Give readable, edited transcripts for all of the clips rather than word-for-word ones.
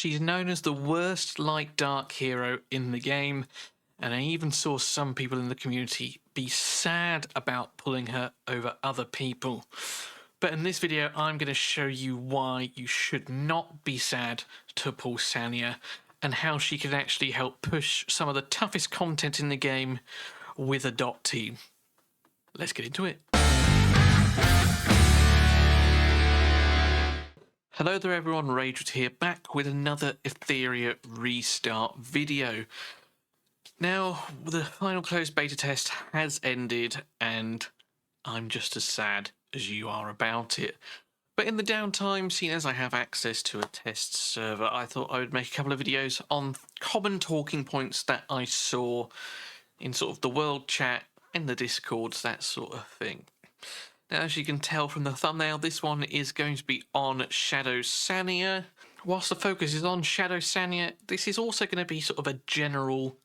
She's known as the worst light dark hero in the game, and I even saw some people in the community be sad about pulling her over other people. But in this video, I'm going to show you why you should not be sad to pull Sania, and how she can actually help push some of the toughest content in the game with a dot team. Let's get into it. Hello there everyone, Raged here, back with another Etheria restart video. Now, the final closed beta test has ended, and I'm just as sad as you are about it. But in the downtime, seeing as I have access to a test server, I thought I would make a couple of videos on common talking points that I saw in sort of the world chat, in the Discords, that sort of thing. Now, as you can tell from the thumbnail, this one is going to be on Shadow Sania. Whilst the focus is on Shadow Sania, this is also going to be sort of a general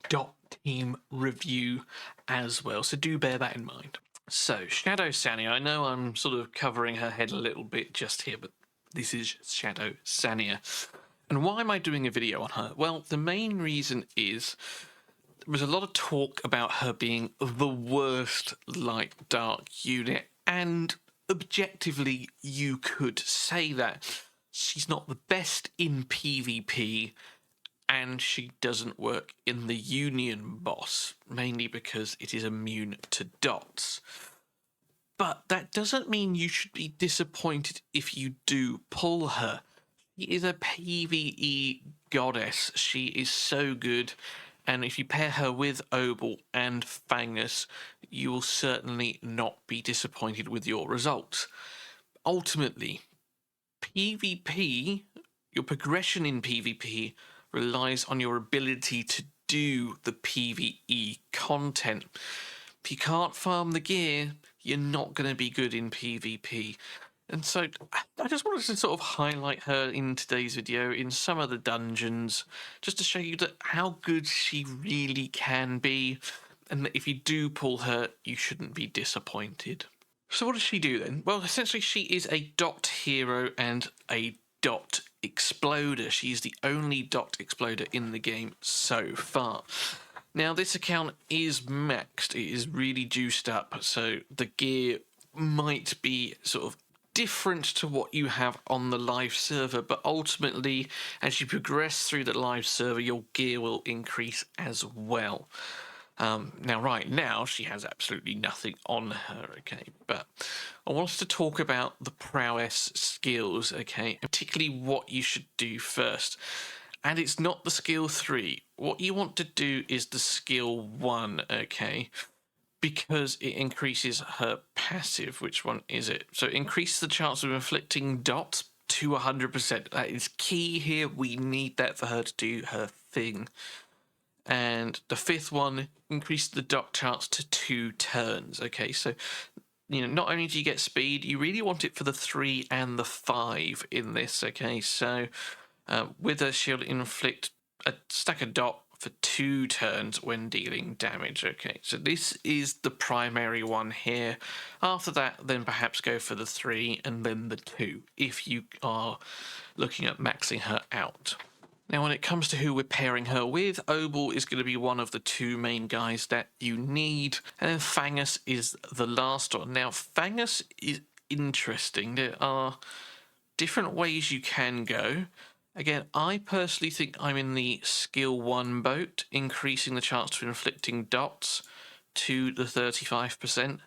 dot team review as well, so do bear that in mind. So, Shadow Sania, I know I'm sort of covering her head a little bit just here, but this is Shadow Sania. And why am I doing a video on her? Well, the main reason is there was a lot of talk about her being the worst light dark unit, and objectively you could say that. She's not the best in PvP, and she doesn't work in the Union boss, mainly because it is immune to dots. But that doesn't mean you should be disappointed if you do pull her. She is a PvE goddess. She is so good. And if you pair her with Obel and Fangus, you will certainly not be disappointed with your results. Ultimately, PvP, your progression in PvP, relies on your ability to do the PvE content. If you can't farm the gear, you're not going to be good in PvP. And so I just wanted to sort of highlight her in today's video in some of the dungeons, just to show you that how good she really can be, and that if you do pull her, you shouldn't be disappointed. So what does she do then? Well, essentially she is a dot hero and a dot exploder. She's the only dot exploder in the game so far. Now, this account is maxed. It is really juiced up, so the gear might be sort of different to what you have on the live server, but ultimately, as you progress through the live server, your gear will increase as well. Now, right now, she has absolutely nothing on her, okay, but I wanted to talk about the prowess skills, okay, particularly what you should do first. And it's not the skill 3. What you want to do is the skill 1, okay, because it increases her passive. Which one is it? So it increases the chance of inflicting dots to 100%. That is key here. We need that for her to do her thing. And the 5th one increases the dot chance to 2 turns. Okay, so not only do you get speed, you really want it for the 3 and the 5 in this. Okay, so with her, she'll inflict a stack of dot for 2 turns when dealing damage. Okay, so this is the primary one here. After that, then perhaps go for the 3 and then the 2 if you are looking at maxing her out. Now, when it comes to who we're pairing her with, Obel is going to be one of the 2 main guys that you need, and then Fangus is the last one. Now, Fangus is interesting. There are different ways you can go. Again, I personally think I'm in the skill 1 boat, increasing the chance to inflicting dots to the 35%. And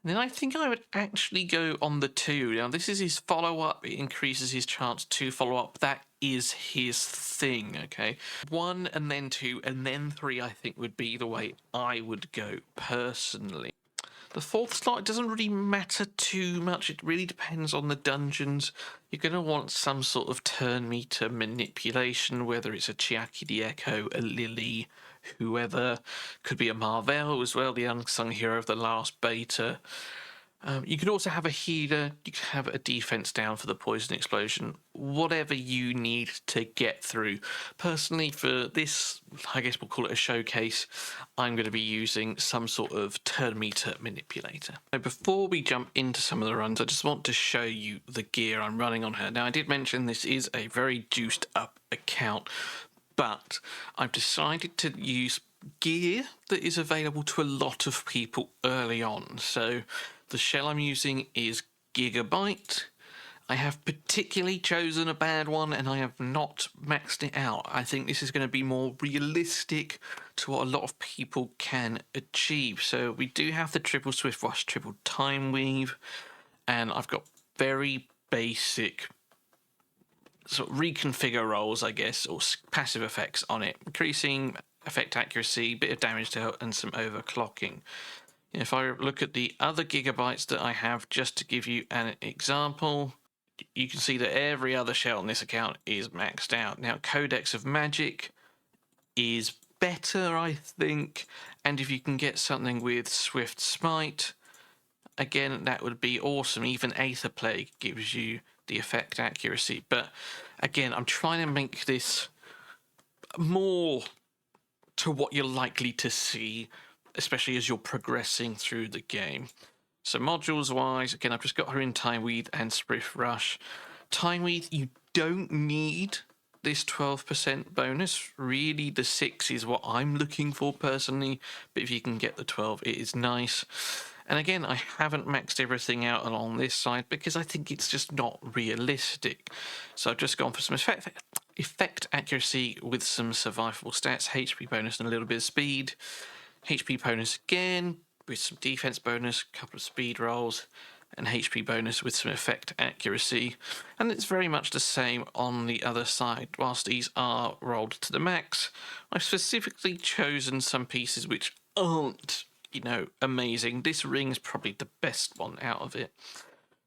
then I think I would actually go on the 2. Now, this is his follow-up. It increases his chance to follow up. That is his thing, okay? 1 and then 2 and then 3, I think, would be the way I would go personally. The 4th slot, it doesn't really matter too much. It really depends on the dungeons. You're going to want some sort of turn meter manipulation, whether it's a Chiaki the Echo, a Lily, whoever. Could be a Marvel as well, the unsung hero of the last beta. You can also have a healer, you can have a defense down for the poison explosion, whatever you need to get through. Personally, for this, I guess we'll call it a showcase, I'm going to be using some sort of turn meter manipulator. So before we jump into some of the runs, I just want to show you the gear I'm running on her. Now, I did mention this is a very juiced up account, but I've decided to use gear that is available to a lot of people early on. So the shell I'm using is Gigabyte. I have particularly chosen a bad one and I have not maxed it out. I think this is going to be more realistic to what a lot of people can achieve. So we do have the triple swift rush, triple time weave, and I've got very basic sort of reconfigure rolls, I guess, or passive effects on it, increasing effect accuracy, bit of damage to help, and some overclocking. If I look at the other gigabytes that I have, just to give you an example, you can see that every other shell on this account is maxed out. Now, Codex of Magic is better, I think, and if you can get something with Swift Smite, again, that would be awesome. Even Aether Plague gives you the effect accuracy. But again, I'm trying to make this more to what you're likely to see, especially as you're progressing through the game. So modules wise, again, I've just got her in Time Weed and Swift Rush. Time Weed, you don't need this 12% bonus. Really, the 6 is what I'm looking for personally, but if you can get the 12, it is nice. And again, I haven't maxed everything out along this side because I think it's just not realistic. So I've just gone for some effect accuracy with some survivable stats, HP bonus and a little bit of speed. HP bonus again with some defense bonus, a couple of speed rolls, and HP bonus with some effect accuracy. And it's very much the same on the other side. Whilst these are rolled to the max, I've specifically chosen some pieces which aren't, amazing. This ring is probably the best one out of it.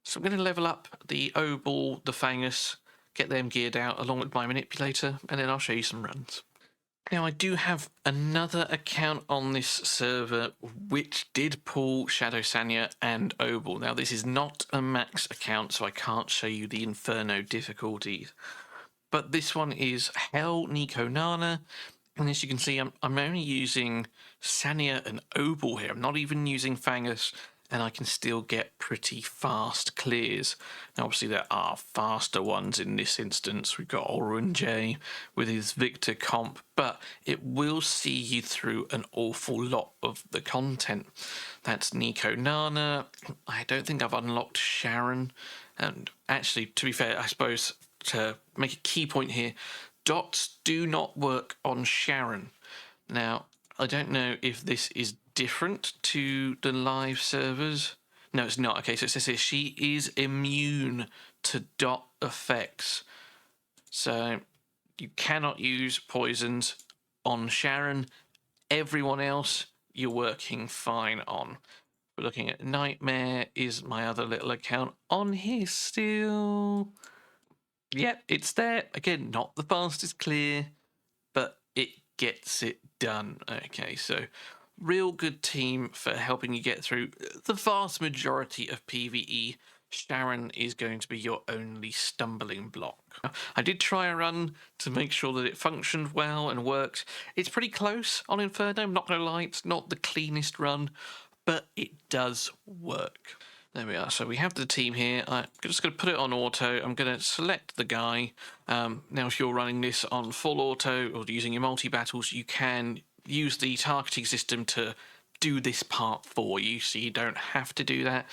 So I'm going to level up the Obol, the Fangus, get them geared out along with my manipulator, and then I'll show you some runs. Now, I do have another account on this server which did pull Shadow Sania and Obol. Now, this is not a max account, so I can't show you the Inferno difficulties. But this one is Hell Nico Nana. And as you can see, I'm only using Sania and Obol here. I'm not even using Fangus, and I can still get pretty fast clears. Now, obviously, there are faster ones in this instance. We've got Orunjay with his Victor comp, but it will see you through an awful lot of the content. That's Nico Nana. I don't think I've unlocked Sharon. And actually, to be fair, I suppose to make a key point here, dots do not work on Sharon. Now, I don't know if this is different to the live servers. No, it's not. Okay, so it says here she is immune to dot effects. So you cannot use poisons on Sharon. Everyone else, you're working fine on. We're looking at Nightmare is my other little account on here still. Yep, it's there. Again, not the fastest clear, but it gets it done. Okay, so real good team for helping you get through the vast majority of PvE. Sharon is going to be your only stumbling block. I did try a run to make sure that it functioned well and worked. It's pretty close on Inferno, I'm not going to lie. It's not the cleanest run, but it does work. There we are. So we have the team here. I'm just going to put it on auto. I'm going to select the guy. Now, if you're running this on full auto or using your multi-battles, you can use the targeting system to do this part for you, so you don't have to do that.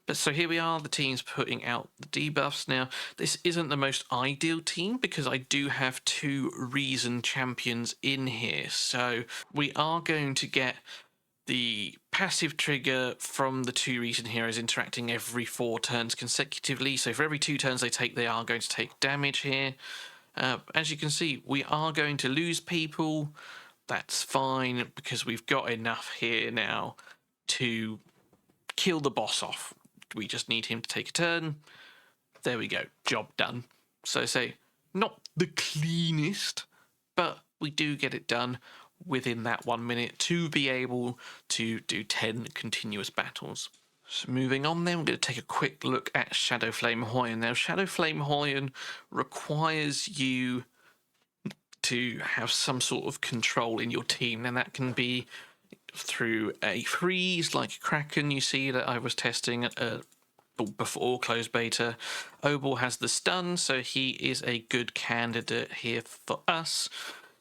But so here we are, the team's putting out the debuffs. Now, this isn't the most ideal team because I do have 2 Reason champions in here. So we are going to get the passive trigger from the 2 Reason heroes interacting every 4 turns consecutively. So for every 2 turns they take, they are going to take damage here. As you can see, we are going to lose people. That's fine because we've got enough here now to kill the boss off. We just need him to take a turn. There we go. Job done. So say, not the cleanest, but we do get it done within that 1 minute to be able to do 10 continuous battles. So moving on then, we're going to take a quick look at Shadowflame Hoyan. Now, Shadowflame Hoyan requires you to have some sort of control in your team, and that can be through a freeze like Kraken you see that I was testing before closed beta. Obel has the stun, so he is a good candidate here for us.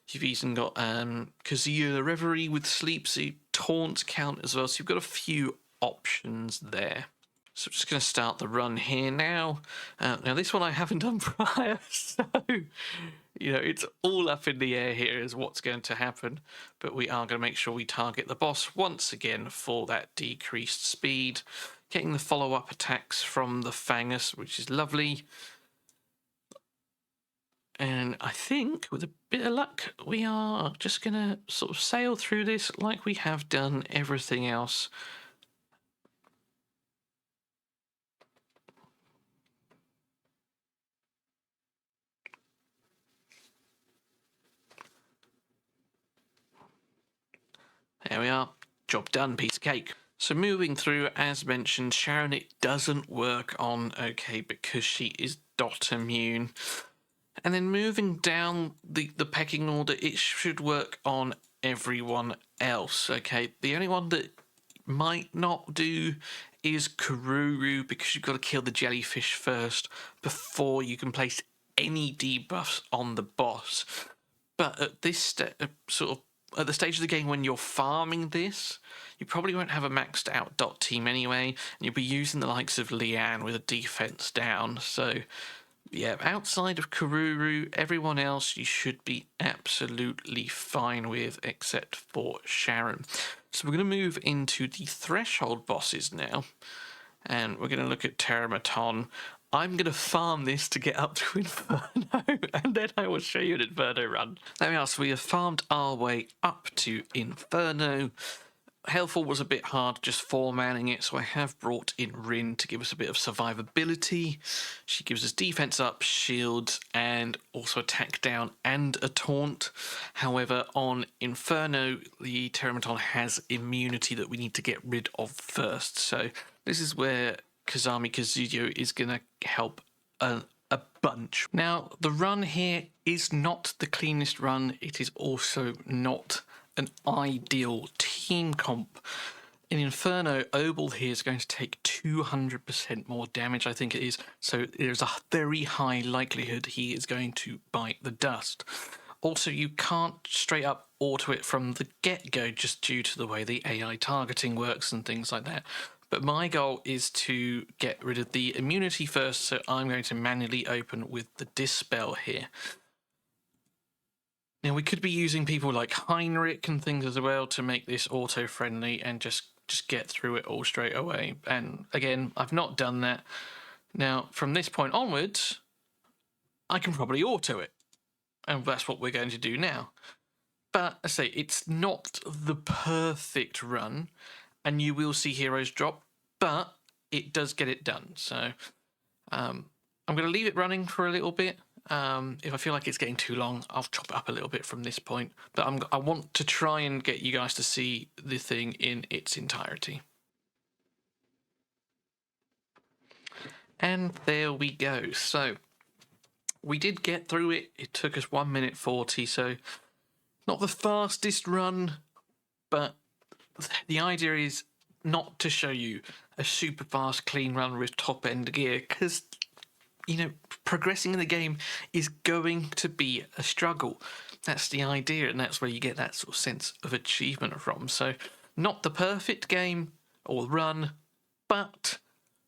You've even got Kazuya the Reverie with sleep, so taunts count as well, so you've got a few options there. So I'm just going to start the run here now. Now this one I haven't done prior, so it's all up in the air here as what's going to happen. But we are going to make sure we target the boss once again for that decreased speed. Getting the follow-up attacks from the Fangus, which is lovely. And I think, with a bit of luck, we are just going to sort of sail through this like we have done everything else. There we are. Job done, piece of cake. So moving through, as mentioned, Sharon, it doesn't work on OK because she is dot immune. And then moving down the pecking order, it should work on everyone else, okay? The only one that might not do is Kururu, because you've got to kill the jellyfish first before you can place any debuffs on the boss. But at this at the stage of the game when you're farming this, you probably won't have a maxed out dot team anyway, and you'll be using the likes of Liane with a defense down. So yeah, outside of Kururu, everyone else you should be absolutely fine with, except for Sharon. So we're going to move into the threshold bosses now, and we're going to look at Terrormaton. I'm going to farm this to get up to Inferno, and then I will show you an Inferno run. There we are, so we have farmed our way up to Inferno. Hellfall was a bit hard just 4-manning it, so I have brought in Rin to give us a bit of survivability. She gives us defense up, shields, and also attack down and a taunt. However, on Inferno, the Terrormaton has immunity that we need to get rid of first. So this is where Kazami Kazuyo is going to help a bunch. Now, the run here is not the cleanest run. It is also not an ideal team comp. In Inferno, Obel here is going to take 200% more damage, I think it is, so there's a very high likelihood he is going to bite the dust. Also, you can't straight up auto it from the get-go just due to the way the AI targeting works and things like that. But my goal is to get rid of the immunity first, so I'm going to manually open with the Dispel here. Now, we could be using people like Heinrich and things as well to make this auto-friendly and just get through it all straight away. And again, I've not done that. Now, from this point onwards, I can probably auto it. And that's what we're going to do now. But, I say, it's not the perfect run, and you will see heroes drop, but it does get it done. So, I'm going to leave it running for a little bit. If I feel like it's getting too long, I'll chop it up a little bit from this point. But I want to try and get you guys to see the thing in its entirety. And there we go. So we did get through it. It took us 1 minute 40, so not the fastest run, but the idea is not to show you a super fast, clean run with top end gear, because progressing in the game is going to be a struggle. That's the idea, and that's where you get that sort of sense of achievement from. So, not the perfect game or run, but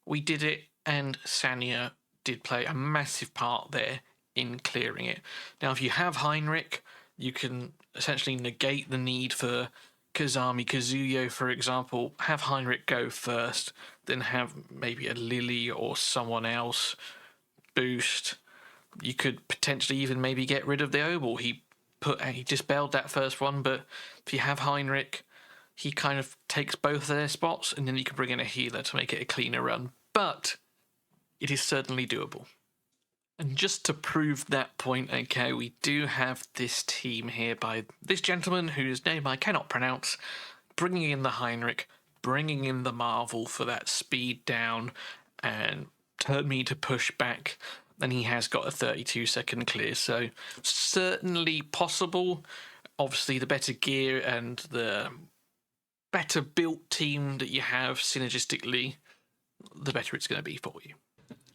we did it, and Sania did play a massive part there in clearing it. Now, if you have Heinrich, you can essentially negate the need for Kazami Kazuyo, for example. Have Heinrich go first, then have maybe a Lily or someone else boost. You could potentially even maybe get rid of the Obel. He dispelled that first one, but if you have Heinrich, he kind of takes both of their spots, and then you can bring in a healer to make it a cleaner run. But it is certainly doable. And just to prove that point, okay, we do have this team here by this gentleman whose name I cannot pronounce, bringing in the Heinrich, bringing in the Marvel for that speed down and turn me to push back, then he has got a 32-second clear. So certainly possible. Obviously, the better gear and the better built team that you have synergistically, the better it's going to be for you.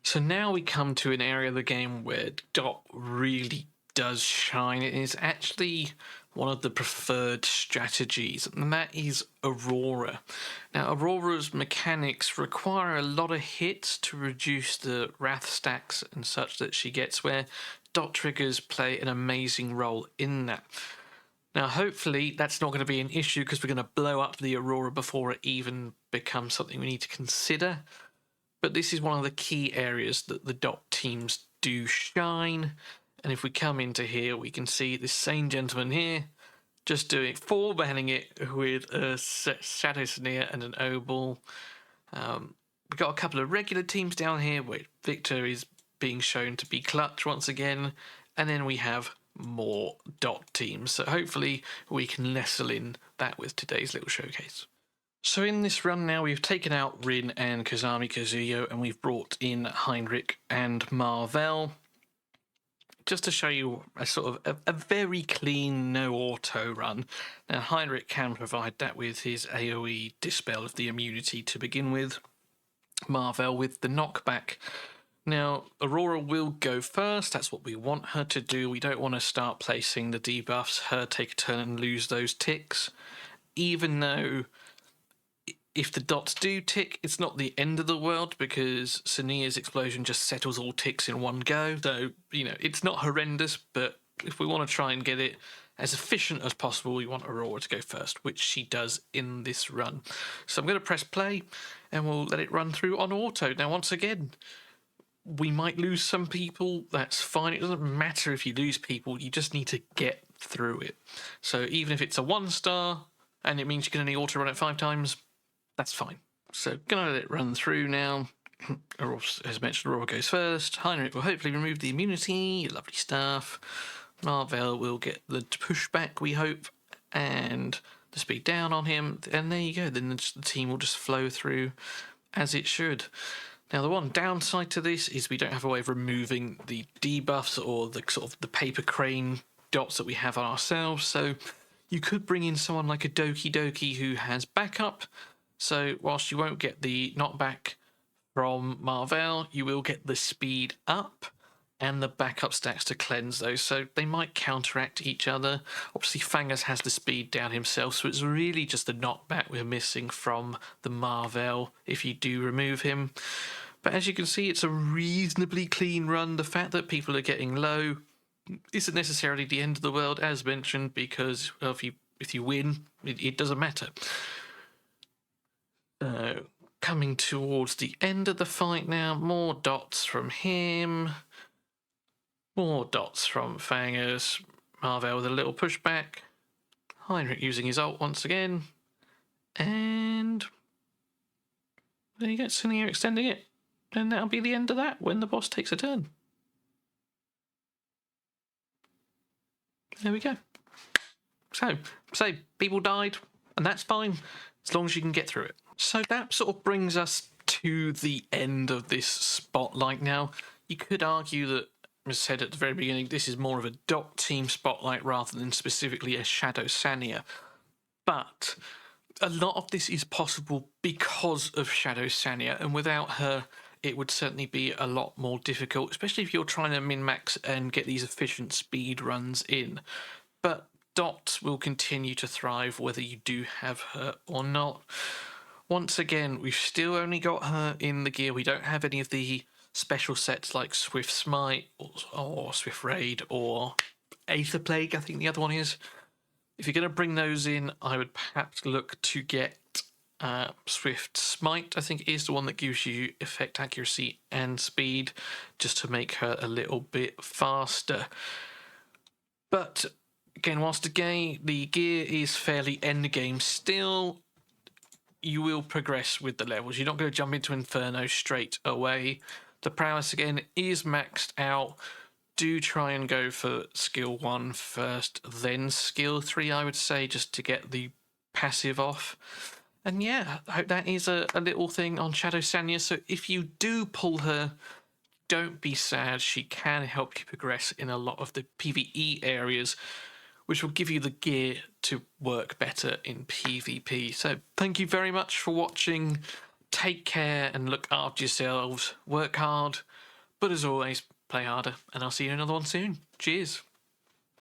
So now we come to an area of the game where Dot really does shine. It is actually one of the preferred strategies, and that is Aurora. Now, Aurora's mechanics require a lot of hits to reduce the wrath stacks and such that she gets, where dot triggers play an amazing role in that. Now, hopefully that's not going to be an issue because we're going to blow up the Aurora before it even becomes something we need to consider. But this is one of the key areas that the dot teams do shine. And if we come into here, we can see this same gentleman here just doing four-manning it with a Shadow Sania and an O-Ball. We've got a couple of regular teams down here where Victor is being shown to be clutch once again. And then we have more dot teams. So hopefully we can nestle in that with today's little showcase. So in this run now, we've taken out Rin and Kazami Kazuyo, and we've brought in Heinrich and Marvel, just to show you a sort of a very clean, no auto run. Now, Heinrich can provide that with his AoE dispel of the immunity to begin with, Marvel with the knockback. Now, Aurora will go first. That's what we want her to do. We don't want to start placing the debuffs, her take a turn and lose those ticks, even though if the dots do tick, it's not the end of the world because Sania's explosion just settles all ticks in one go. So, you know, it's not horrendous, but if we want to try and get it as efficient as possible, we want Aurora to go first, which she does in this run. So I'm going to press play and we'll let it run through on auto. Now, once again, we might lose some people. That's fine. It doesn't matter if you lose people. You just need to get through it. So even if it's a 1-star and it means you can only auto run it 5 times, that's fine. So gonna let it run through now. As mentioned, Aurora goes first. Heinrich will hopefully remove the immunity. Lovely stuff. Marvel will get the pushback, we hope, and the speed down on him. And there you go. Then the team will just flow through as it should. Now, the one downside to this is we don't have a way of removing the debuffs or the sort of the paper crane dots that we have on ourselves. So you could bring in someone like a Doki Doki who has backup. So whilst you won't get the knockback from Marvel, you will get the speed up and the backup stacks to cleanse those. So they might counteract each other. Obviously, Fangus has the speed down himself, so it's really just the knockback we're missing from the Marvel if you do remove him. But as you can see, it's a reasonably clean run. The fact that people are getting low isn't necessarily the end of the world, as mentioned, because if you win, it doesn't matter. Coming towards the end of the fight now, more dots from him, more dots from Fangus, Marvel with a little pushback, Heinrich using his ult once again, and there you go, Sania extending it, and that'll be the end of that when the boss takes a turn. There we go. So people died, and that's fine, as long as you can get through it. So that sort of brings us to the end of this spotlight now. You could argue that, as I said at the very beginning, this is more of a dot team spotlight rather than specifically a Shadow Sania. But a lot of this is possible because of Shadow Sania, and without her, it would certainly be a lot more difficult, especially if you're trying to min-max and get these efficient speed runs in. But Dot will continue to thrive whether you do have her or not. Once again, we've still only got her in the gear. We don't have any of the special sets like Swift Smite or Swift Raid or Aether Plague, I think the other one is. If you're going to bring those in, I would perhaps look to get Swift Smite, I think is the one that gives you effect accuracy and speed, just to make her a little bit faster. But again, whilst the gear is fairly endgame still, you will progress with the levels. You're not going to jump into Inferno straight away. The prowess, again, is maxed out. Do try and go for skill 1 first, then skill 3, I would say, just to get the passive off. And yeah, I hope that is a little thing on Shadow Sania. So if you do pull her, don't be sad. She can help you progress in a lot of the PvE areas, which will give you the gear to work better in PvP. So thank you very much for watching. Take care and look after yourselves. Work hard, but as always, play harder. And I'll see you in another one soon. Cheers.